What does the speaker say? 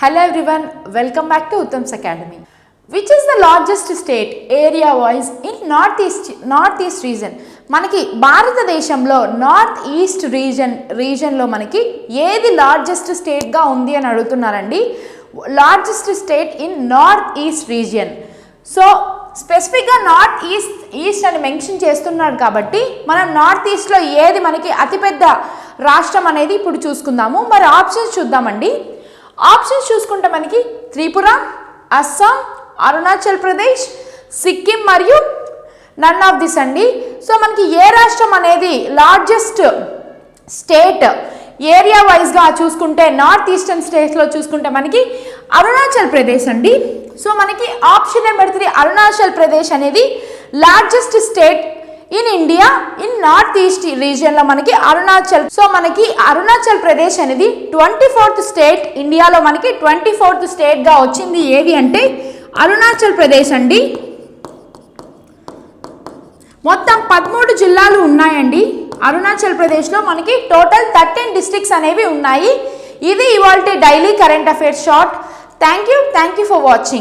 Hello everyone, welcome back to Uttam's Academy. Which is the largest state area wise in northeast region? మనకి భారతదేశంలో north east రీజన్లో మనకి ఏది largest స్టేట్గా ఉంది అని అడుగుతున్నారండి. Largest state in north east region. So స్పెసిఫిక్గా north east అని mention చేస్తున్నాడు కాబట్టి మనం నార్త్ ఈస్ట్లో ఏది మనకి అతిపెద్ద రాష్ట్రం అనేది ఇప్పుడు చూసుకుందాము. మరి ఆప్షన్స్ చూద్దామండి. ఆప్షన్స్ చూసుకుంటే మనకి త్రిపుర, అస్సాం, అరుణాచల్ ప్రదేశ్, సిక్కిం మరియు నన్ ఆఫ్ దిస్ అండి. సో మనకి ఏ రాష్ట్రం అనేది లార్జెస్ట్ స్టేట్ ఏరియా వైజ్గా చూసుకుంటే నార్త్ ఈస్టర్న్ స్టేట్స్లో చూసుకుంటే మనకి అరుణాచల్ ప్రదేశ్ అండి. సో మనకి ఆప్షన్ నెంబర్ 3 అరుణాచల్ ప్రదేశ్ అనేది largest state in India in north east రీజియన్లో మనకి అరుణాచల్. సో మనకి అరుణాచల్ ప్రదేశ్ అనేది 24th స్టేట్, ఇండియాలో మనకి 24th స్టేట్గా వచ్చింది. ఏది అంటే అరుణాచల్ ప్రదేశ్ అండి. మొత్తం 13 జిల్లాలు ఉన్నాయండి అరుణాచల్ ప్రదేశ్లో. మనకి టోటల్ 13 డిస్ట్రిక్ట్స్ అనేవి ఉన్నాయి. ఇది ఇవాల్టి daily current affairs short. Thank you for watching.